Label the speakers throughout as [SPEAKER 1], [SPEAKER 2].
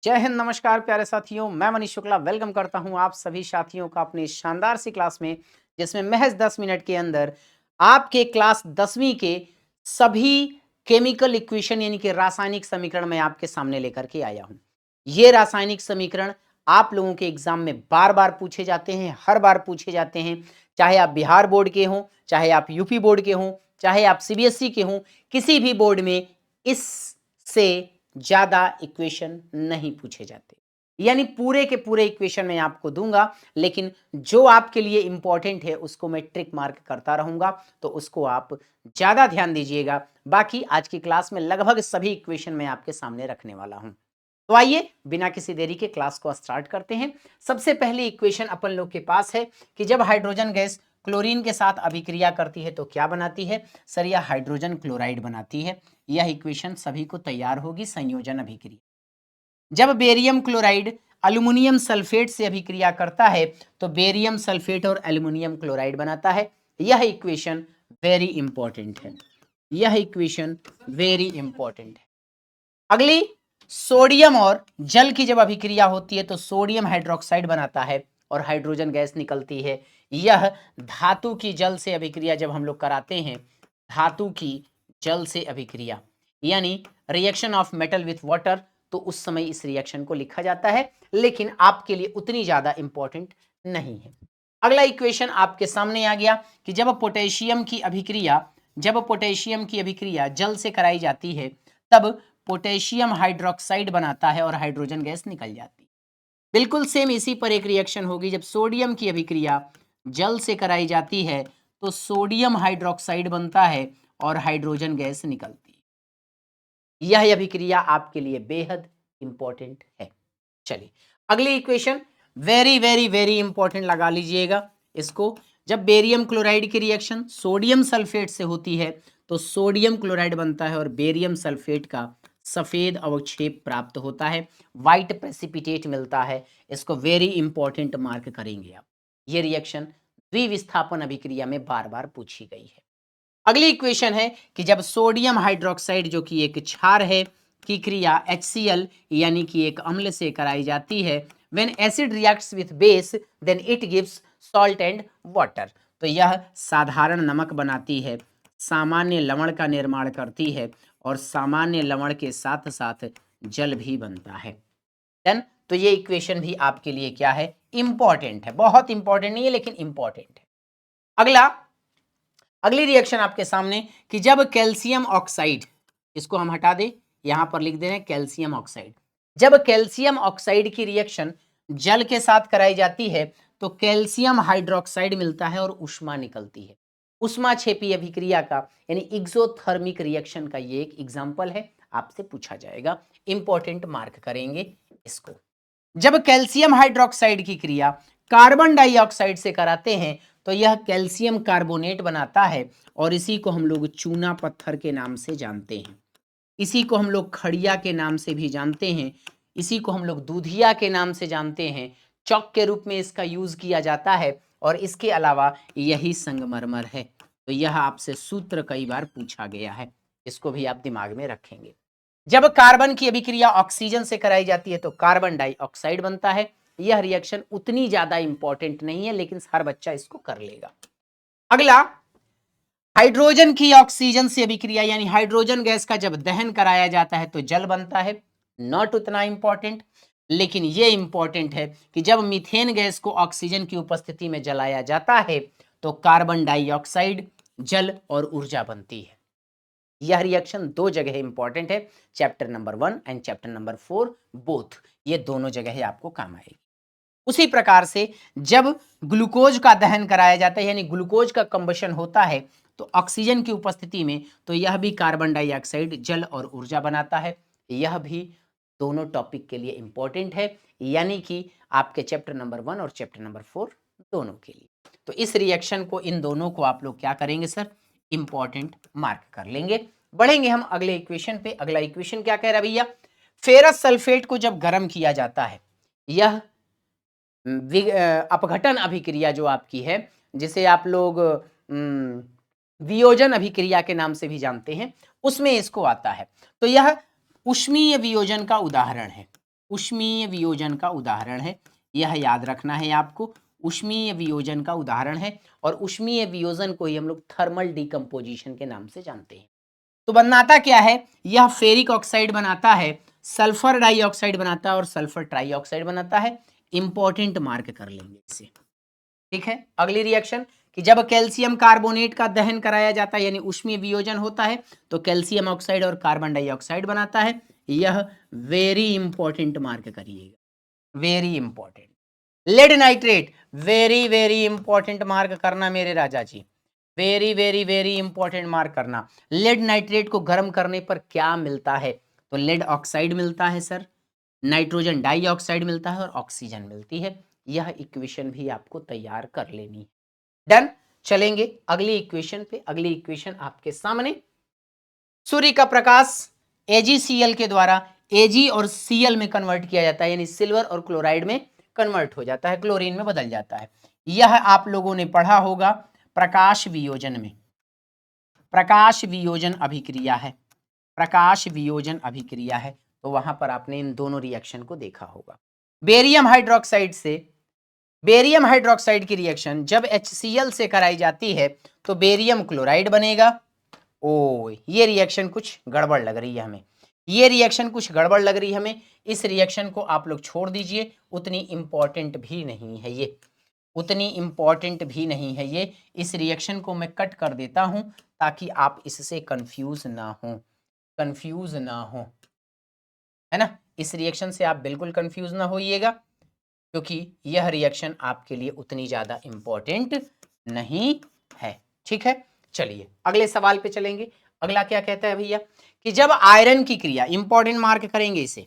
[SPEAKER 1] जय हिंद, नमस्कार प्यारे साथियों। मैं मनीष शुक्ला वेलकम करता हूं आप सभी साथियों का अपनी इस शानदार सी क्लास में, जिसमें महज 10 मिनट के अंदर आपके क्लास 10वीं के सभी केमिकल इक्वेशन यानी कि रासायनिक समीकरण मैं आपके सामने लेकर के आया हूं। ये रासायनिक समीकरण आप लोगों के एग्जाम में बार बार पूछे जाते हैं, हर बार पूछे जाते हैं। चाहे आप बिहार बोर्ड के हों, चाहे आप यूपी बोर्ड के हों, चाहे आप सीबीएसई के हों, किसी भी बोर्ड में इससे ज्यादा इक्वेशन नहीं पूछे जाते। यानी पूरे के पूरे इक्वेशन मैं आपको दूंगा, लेकिन जो आपके लिए इंपॉर्टेंट है उसको मैं ट्रिक मार्क करता रहूंगा, तो उसको आप ज्यादा ध्यान दीजिएगा। बाकी आज की क्लास में लगभग सभी इक्वेशन मैं आपके सामने रखने वाला हूं। तो आइए बिना किसी देरी के क्लास को स्टार्ट करते हैं। सबसे पहली इक्वेशन अपन लोग के पास है कि जब हाइड्रोजन गैस क्लोरीन के साथ अभिक्रिया करती है तो क्या बनाती है। सर, यह हाइड्रोजन क्लोराइड बनाती है। यह इक्वेशन सभी को तैयार होगी, संयोजन अभिक्रिया। जब बेरियम क्लोराइड अल्युमिनियम सल्फेट से अभिक्रिया करता है तो बेरियम सल्फेट और एल्युमिनियम क्लोराइड बनाता है। यह इक्वेशन वेरी इंपॉर्टेंट है। यह इक्वेशन वेरी इंपॉर्टेंट है। अगली, सोडियम और जल की जब अभिक्रिया होती है तो सोडियम हाइड्रोक्साइड बनाता है और हाइड्रोजन गैस निकलती है। यह धातु की जल से अभिक्रिया जब हम लोग कराते हैं, धातु की जल से अभिक्रिया यानी reaction of metal with water, तो उस समय इस रिएक्शन को लिखा जाता है, लेकिन आपके लिए उतनी ज्यादा इंपॉर्टेंट नहीं है। अगला इक्वेशन आपके सामने आ गया कि जब पोटेशियम की अभिक्रिया जल से कराई जाती है तब पोटेशियम हाइड्रोक्साइड बनाता है और हाइड्रोजन गैस निकल जाती है। बिल्कुल सेम इसी पर एक रिएक्शन होगी जब सोडियम की अभिक्रिया जल से कराई जाती है तो सोडियम हाइड्रोक्साइड बनता है और हाइड्रोजन गैस निकलती है। यह अभिक्रिया आपके लिए बेहद इंपॉर्टेंट है। चलिए अगली equation very very very important लगा लीजिएगा इसको। जब बेरियम क्लोराइड की रिएक्शन सोडियम सल्फेट से होती है तो सोडियम क्लोराइड बनता है और बेरियम सल्फेट का सफेद अवक्षेप प्राप्त होता है, व्हाइट प्रेसिपिटेट मिलता है। इसको वेरी इंपॉर्टेंट मार्क करेंगे आप। ये रिएक्शन द्विविस्थापन अभिक्रिया में बार बार पूछी गई है। अगली इक्वेशन है कि जब सोडियम हाइड्रोक्साइड जो कि एक क्षार है की क्रिया HCl यानी कि एक अम्ल से कराई जाती है, when acid reacts with base then it gives salt and water, तो यह साधारण नमक बनाती है, सामान्य लवण का निर्माण करती है और सामान्य लवण के साथ साथ जल भी बनता है। देन तो ये इक्वेशन भी आपके लिए क्या है, इंपॉर्टेंट है। बहुत इंपॉर्टेंट नहीं है लेकिन इंपॉर्टेंट है। अगली रिएक्शन आपके सामने कि जब कैल्शियम ऑक्साइड, इसको हम हटा दें, यहां पर लिख दे रहे हैं कैल्शियम ऑक्साइड। जब कैल्शियम ऑक्साइड की रिएक्शन जल के साथ कराई जाती है तो कैल्शियम हाइड्रोक्साइड मिलता है और उष्मा निकलती है। उष्मा छेपी अभिक्रिया का यानी एक्सोथर्मिक रिएक्शन का ये एक एग्जांपल है, आपसे पूछा जाएगा, इंपॉर्टेंट मार्क करेंगे इसको। जब कैल्शियम हाइड्रोक्साइड की क्रिया कार्बन डाइऑक्साइड से कराते हैं तो यह कैल्शियम कार्बोनेट बनाता है और इसी को हम लोग चूना पत्थर के नाम से जानते हैं। इसी को हम लोग खड़िया के नाम से भी जानते हैं। इसी को हम लोग दूधिया के नाम से जानते हैं। चौक के रूप में इसका यूज किया जाता है और इसके अलावा यही संगमरमर है। तो यह आपसे सूत्र कई बार पूछा गया है, इसको भी आप दिमाग में रखेंगे। जब कार्बन की अभिक्रिया ऑक्सीजन से कराई जाती है तो कार्बन डाइऑक्साइड बनता है। यह रिएक्शन उतनी ज्यादा इंपॉर्टेंट नहीं है लेकिन हर बच्चा इसको कर लेगा। अगला, हाइड्रोजन की ऑक्सीजन से अभिक्रिया यानी हाइड्रोजन गैस का जब दहन कराया जाता है तो जल बनता है। नॉट उतना इंपॉर्टेंट, लेकिन यह इंपॉर्टेंट है कि जब मीथेन गैस को ऑक्सीजन की उपस्थिति में जलाया जाता है तो कार्बन डाइऑक्साइड, जल और ऊर्जा बनती है। यह रिएक्शन दो जगह इंपॉर्टेंट है, chapter number 1 and chapter number 4 both, ये दोनों जगह आपको काम आएगी। उसी प्रकार से जब ग्लूकोज का दहन कराया जाता है यानी ग्लूकोज का कंबशन होता है तो ऑक्सीजन की उपस्थिति में, तो यह भी कार्बन डाइऑक्साइड, जल और ऊर्जा बनाता है। यह भी दोनों टॉपिक के लिए इंपॉर्टेंट है, यानी कि आपके चैप्टर नंबर 1 और चैप्टर नंबर 4 दोनों के लिए। तो इस रिएक्शन को, इन दोनों को आप लोग क्या करेंगे सर, इंपॉर्टेंट मार्क कर लेंगे। बढ़ेंगे हम अगले इक्वेशन पे। अगला इक्वेशन क्या कह रहा है भैया, फेरस सल्फेट को जब गर्म किया जाता है, यह अपघटन अभिक्रिया जो आपकी है, जिसे आप लोग वियोजन अभिक्रिया के नाम से भी जानते हैं, उसमें इसको आता है। तो यह उष्मीय वियोजन का उदाहरण है। ऊष्मीय वियोजन का उदाहरण है, यह याद रखना है आपको। ऊष्मीय वियोजन का उदाहरण है और ऊष्मीय वियोजन को ही हम लोग थर्मल डिकम्पोजिशन के नाम से जानते हैं। तो बनाता क्या है, यह फेरिक ऑक्साइड बनाता है, सल्फर डाइऑक्साइड बनाता है और सल्फर ट्राइऑक्साइड बनाता है। इंपॉर्टेंट मार्क कर लेंगे इसे, ठीक है। अगली रिएक्शन कि जब कैल्शियम कार्बोनेट का दहन कराया जाता है यानी ऊष्मीय वियोजन होता है तो कैल्शियम ऑक्साइड और कार्बन डाइऑक्साइड बनाता है। यह वेरी इंपॉर्टेंट मार्क करिएगा, very important. Lead nitrate, very very important mark करना मेरे राजा जी, very very very important mark करना। लेड नाइट्रेट को गर्म करने पर क्या मिलता है, तो लेड ऑक्साइड मिलता है सर, नाइट्रोजन डाइऑक्साइड मिलता है और ऑक्सीजन मिलती है। यह इक्वेशन भी आपको तैयार कर लेनी है। डन, चलेंगे अगली इक्वेशन पे। अगली इक्वेशन आपके सामने, सूर्य का प्रकाश AgCl के द्वारा Ag और Cl में कन्वर्ट किया जाता है, यानी सिल्वर और क्लोराइड में कन्वर्ट हो जाता है, क्लोरीन में बदल जाता है। यह आप लोगों ने पढ़ा होगा प्रकाश वियोजन में। प्रकाश वियोजन अभिक्रिया है, प्रकाश वियोजन अभिक्रिया है, तो वहां पर आपने इन दोनों रिएक्शन को देखा होगा। बेरियम हाइड्रोक्साइड से बेरियम हाइड्रोक्साइड की रिएक्शन जब HCl से कराई जाती है तो बेरियम क्लोराइड बनेगा। ओ, ये रिएक्शन कुछ गड़बड़ लग रही है हमें, ये रिएक्शन कुछ गड़बड़ लग रही है हमें। इस रिएक्शन को आप लोग छोड़ दीजिए, उतनी इंपॉर्टेंट भी नहीं है ये, उतनी इंपॉर्टेंट भी नहीं है ये। इस रिएक्शन को मैं कट कर देता हूं ताकि आप इससे कंफ्यूज ना हो, कंफ्यूज ना हो, है ना। इस रिएक्शन से आप बिल्कुल कंफ्यूज ना होइएगा क्योंकि यह रिएक्शन आपके लिए उतनी ज्यादा इंपॉर्टेंट नहीं है, ठीक है। चलिए अगले सवाल पे चलेंगे। अगला क्या कहता है भैया कि जब आयरन की क्रिया, इंपॉर्टेंट मार्क करेंगे इसे,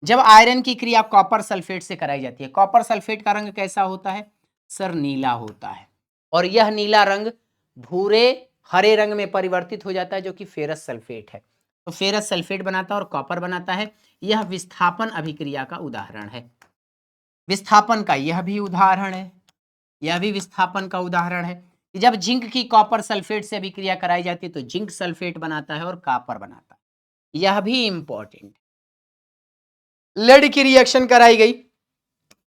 [SPEAKER 1] जब आयरन की क्रिया कॉपर सल्फेट से कराई जाती है, कॉपर सल्फेट का रंग कैसा होता है सर, नीला होता है, और यह नीला रंग भूरे हरे रंग में परिवर्तित हो जाता है जो कि फेरस सल्फेट है। तो फेरस सल्फेट बनाता है और कॉपर बनाता है। यह विस्थापन अभिक्रिया का उदाहरण है, विस्थापन का यह भी उदाहरण है, यह भी विस्थापन का उदाहरण है कि जब जिंक की कॉपर सल्फेट से अभिक्रिया कराई जाती है तो जिंक सल्फेट बनाता है और कॉपर बनाता है। यह भी इंपॉर्टेंट। लेड की रिएक्शन कराई गई,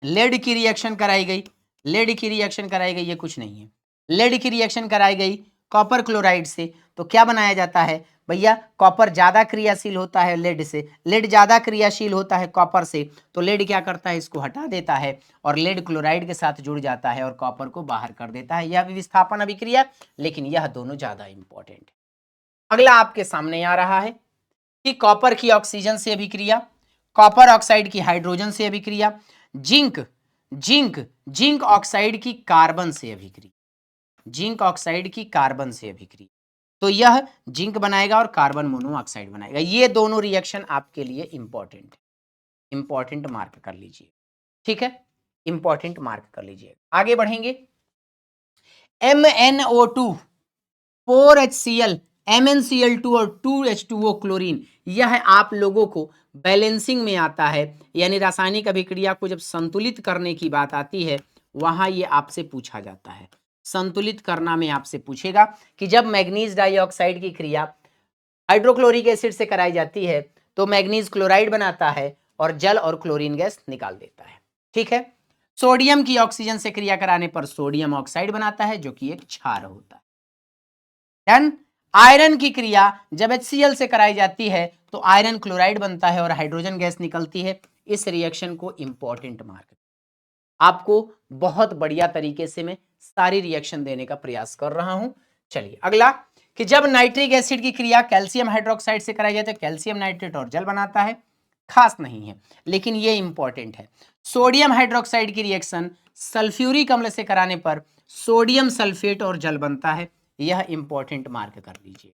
[SPEAKER 1] लेड की रिएक्शन कराई गई, लेड की रिएक्शन कराई गई, ये कुछ नहीं है। लेड की रिएक्शन कराई गई कॉपर क्लोराइड से, तो क्या बनाया जाता है भैया, कॉपर ज्यादा क्रियाशील होता है लेड से, लेड ज्यादा क्रियाशील होता है कॉपर से, तो लेड क्या करता है, इसको हटा देता है और लेड क्लोराइड के साथ जुड़ जाता है और कॉपर को बाहर कर देता है। यह भी विस्थापन अभिक्रिया, लेकिन यह दोनों ज्यादा इंपॉर्टेंट है। अगला आपके सामने आ रहा है कि कॉपर की ऑक्सीजन से अभिक्रिया, कॉपर ऑक्साइड की हाइड्रोजन से अभिक्रिया, जिंक जिंक जिंक ऑक्साइड की कार्बन से अभिक्रिया, जिंक ऑक्साइड की कार्बन से अभिक्रिया, तो यह जिंक बनाएगा और कार्बन मोनोऑक्साइड बनाएगा। ये दोनों रिएक्शन आपके लिए इंपॉर्टेंट, इंपॉर्टेंट मार्क कर लीजिए, ठीक है, इंपॉर्टेंट मार्क कर लीजिए। आगे बढ़ेंगे। MnO2 4HCl, MnCl2 और 2H2O क्लोरीन, यह आप लोगों को बैलेंसिंग में आता है, यानी रासायनिक अभिक्रिया को जब संतुलित करने की बात आती है वहां ये आपसे पूछा जाता है। संतुलित करना में आपसे पूछेगा कि जब मैग्नीज डाइऑक्साइड की क्रिया हाइड्रोक्लोरिक एसिड से कराई जाती है तो मैग्नीज क्लोराइड बनाता है और जल और क्लोरीन गैस निकाल देता है, ठीक है। सोडियम की ऑक्सीजन से क्रिया कराने पर सोडियम ऑक्साइड बनाता है जो कि एक क्षार होता है। डन। आयरन की क्रिया जब HCl से कराई जाती है तो आयरन क्लोराइड बनता है और हाइड्रोजन गैस निकलती है। इस रिएक्शन को इंपॉर्टेंट मार्क, आपको बहुत बढ़िया तरीके से मैं सारी रिएक्शन देने का प्रयास कर रहा हूं। चलिए अगला कि जब नाइट्रिक एसिड की क्रिया कैल्शियम हाइड्रोक्साइड से कराई जाती है कैल्शियम नाइट्रेट और जल बनाता है, खास नहीं है लेकिन ये इंपॉर्टेंट है। सोडियम हाइड्रोक्साइड की रिएक्शन सल्फ्यूरिक अम्ल से कराने पर सोडियम सल्फेट और जल बनता है। यह इंपॉर्टेंट मार्क कर लीजिए,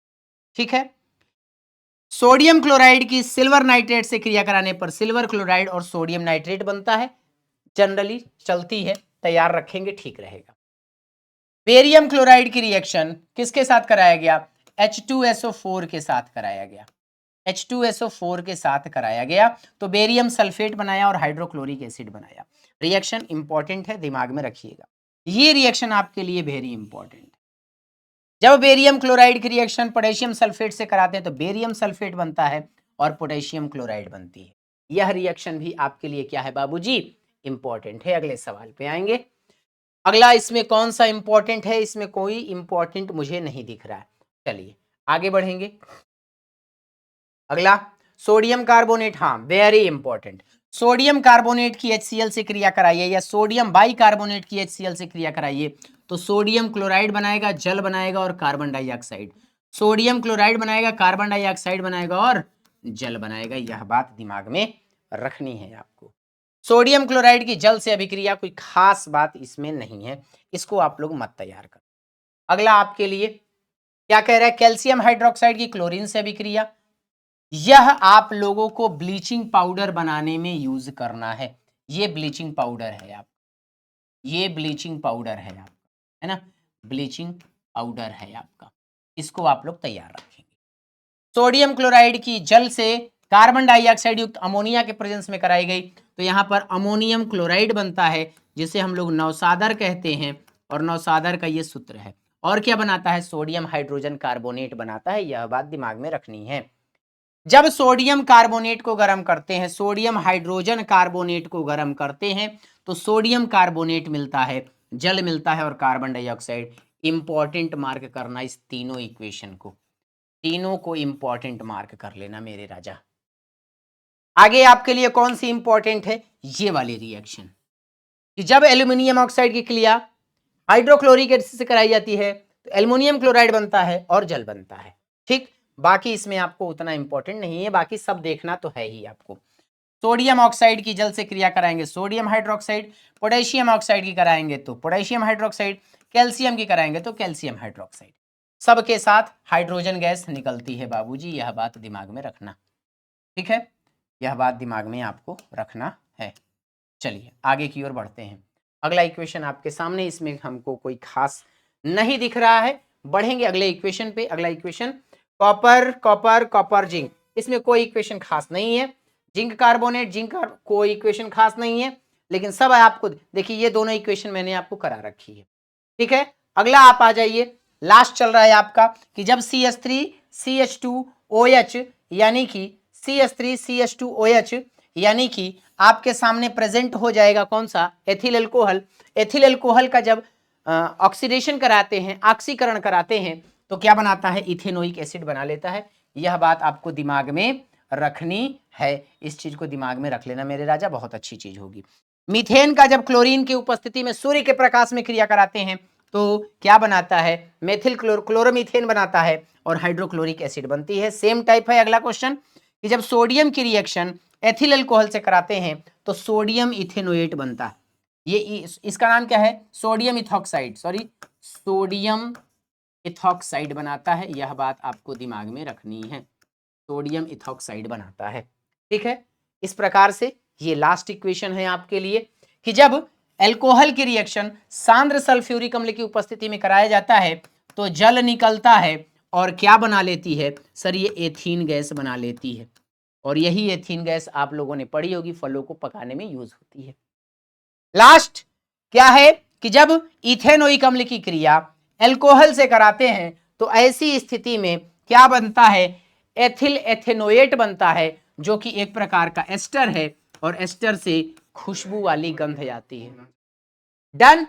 [SPEAKER 1] ठीक है। सोडियम क्लोराइड की सिल्वर नाइट्रेट से क्रिया कराने पर सिल्वर क्लोराइड और सोडियम नाइट्रेट बनता है। जनरली चलती है, तैयार रखेंगे, ठीक रहेगा। बेरियम क्लोराइड की रिएक्शन किसके साथ कराया गया, H2SO4 के साथ कराया गया, H2SO4 के साथ कराया गया, तो बेरियम सल्फेट बनाया और हाइड्रोक्लोरिक एसिड बनाया। रिएक्शन इंपॉर्टेंट है, दिमाग में रखिएगा, ये रिएक्शन आपके लिए वेरी इंपॉर्टेंट। जब बेरियम क्लोराइड की रिएक्शन पोटेशियम सल्फेट से कराते हैं तो बेरियम सल्फेट बनता है और पोटेशियम क्लोराइड बनती है। यह रिएक्शन भी आपके लिए क्या है बाबूजी, इंपॉर्टेंट है। अगले सवाल पे आएंगे। अगला इसमें कौन सा इंपॉर्टेंट है, इसमें कोई इंपॉर्टेंट मुझे नहीं दिख रहा है। चलिए आगे बढ़ेंगे। अगला सोडियम कार्बोनेट, हाँ वेरी इंपॉर्टेंट। सोडियम कार्बोनेट की HCl से क्रिया कराइए या सोडियम बाइकार्बोनेट की HCl से क्रिया कराइए तो सोडियम क्लोराइड बनाएगा, जल बनाएगा और कार्बन डाइऑक्साइड। सोडियम क्लोराइड बनाएगा, कार्बन डाइऑक्साइड बनाएगा और जल बनाएगा। यह बात दिमाग में रखनी है आपको। सोडियम क्लोराइड की जल से अभिक्रिया, कोई खास बात इसमें नहीं है, इसको आप लोग मत तैयार कर। अगला आपके लिए क्या कह रहा है, कैल्शियम हाइड्रोक्साइड की क्लोरीन से अभिक्रिया। यह आप लोगों को ब्लीचिंग पाउडर बनाने में यूज करना है। ये ब्लीचिंग पाउडर है आप, ये ब्लीचिंग पाउडर है आपका, है ना, ब्लीचिंग पाउडर है आपका, इसको आप लोग तैयार रखेंगे। सोडियम क्लोराइड की जल से कार्बन डाइऑक्साइड युक्त अमोनिया के प्रेजेंस में कराई गई तो यहाँ पर अमोनियम क्लोराइड बनता है जिसे हम लोग नौसादर कहते हैं और नौसादर का ये सूत्र है। और क्या बनाता है, सोडियम हाइड्रोजन कार्बोनेट बनाता है। यह बात दिमाग में रखनी है। जब सोडियम कार्बोनेट को गर्म करते हैं, सोडियम हाइड्रोजन कार्बोनेट को गर्म करते हैं तो सोडियम कार्बोनेट मिलता है, जल मिलता है और कार्बन डाइऑक्साइड। इंपॉर्टेंट मार्क करना इस तीनों इक्वेशन को, तीनों को इंपॉर्टेंट मार्क कर लेना मेरे राजा। आगे आपके लिए कौन सी इंपॉर्टेंट है, ये वाली रिएक्शन कि जब एल्यूमिनियम ऑक्साइड की क्रिया हाइड्रोक्लोरिक एसिड से कराई जाती है तो एल्युमिनियम क्लोराइड बनता है और जल बनता है। ठीक, बाकी इसमें आपको उतना इंपॉर्टेंट नहीं है, बाकी सब देखना तो है ही आपको। सोडियम ऑक्साइड की जल से क्रिया कराएंगे सोडियम हाइड्रोक्साइड, पोटेशियम ऑक्साइड की कराएंगे तो पोटेशियम हाइड्रोक्साइड, कैल्शियम की कराएंगे तो कैल्शियम हाइड्रोक्साइड। सबके साथ हाइड्रोजन गैस निकलती है बाबूजी, यह बात दिमाग में रखना। ठीक है, यह बात दिमाग में आपको रखना है। चलिए आगे की ओर बढ़ते हैं। अगला इक्वेशन आपके सामने, इसमें हमको कोई खास नहीं दिख रहा है, बढ़ेंगे अगले इक्वेशन पे। अगला equation copper copper copper zinc, इसमें कोई इक्वेशन खास नहीं है। जिंक कार्बोनेट जिंक कोई इक्वेशन खास नहीं है, लेकिन सब आपको देखिए ये दोनों इक्वेशन मैंने आपको करा रखी है। ठीक है, अगला आप आ जाइए। लास्ट चल रहा है आपका कि जब CH3CH2OH यानी कि CH3CH2OH यानी कि आपके सामने प्रेजेंट हो जाएगा कौन सा, एथिल अल्कोहल। एथिल अल्कोहल का जब ऑक्सीडेशन कराते हैं, ऑक्सीकरण कराते हैं तो क्या बनाता है, इथेनोइक एसिड बना लेता है। यह बात आपको दिमाग में रखनी है, इस चीज को दिमाग में रख लेना मेरे राजा, बहुत अच्छी चीज होगी। मीथेन का जब क्लोरीन की उपस्थिति में सूर्य के प्रकाश में क्रिया कराते हैं तो क्या बनाता है, मेथिल क्लोरोमीथेन बनाता है और हाइड्रोक्लोरिक एसिड बनती है। सेम टाइप है अगला क्वेश्चन कि जब सोडियम की रिएक्शन एथिल अल्कोहल से कराते हैं तो सोडियम इथेनोएट बनता है। ये इसका नाम क्या है, sodium ethoxide, sorry sodium ethoxide बनाता है। यह बात आपको दिमाग में रखनी है, सोडियम इथॉक्साइड बनाता है। ठीक है, इस प्रकार से ये लास्ट इक्वेशन है आपके लिए कि जब अल्कोहल की रिएक्शन सांद्र सल्फ्यूरिक अम्ल की उपस्थिति में कराया जाता है तो जल निकलता है और क्या बना लेती है सर, ये एथीन गैस बना लेती है। और यही एथीन गैस आप लोगों ने पढ़ी होगी, फलों को पकाने में यूज होती है। लास्ट क्या है कि जब इथेनोइक अम्ल की क्रिया अल्कोहल से कराते हैं तो ऐसी स्थिति में क्या बनता है, एथिल एथेनोएट बनता है जो कि एक प्रकार का एस्टर है और एस्टर से खुशबू वाली गंध आती है। डन।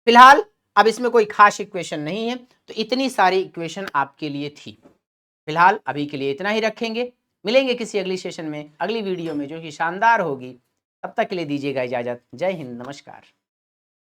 [SPEAKER 1] फिलहाल अब इसमें कोई खास इक्वेशन नहीं है, तो इतनी सारी इक्वेशन आपके लिए थी। फिलहाल अभी के लिए इतना ही रखेंगे, मिलेंगे किसी अगली सेशन में, अगली वीडियो में जो कि शानदार होगी। तब तक के लिए दीजिएगा इजाजत। जय हिंद, नमस्कार।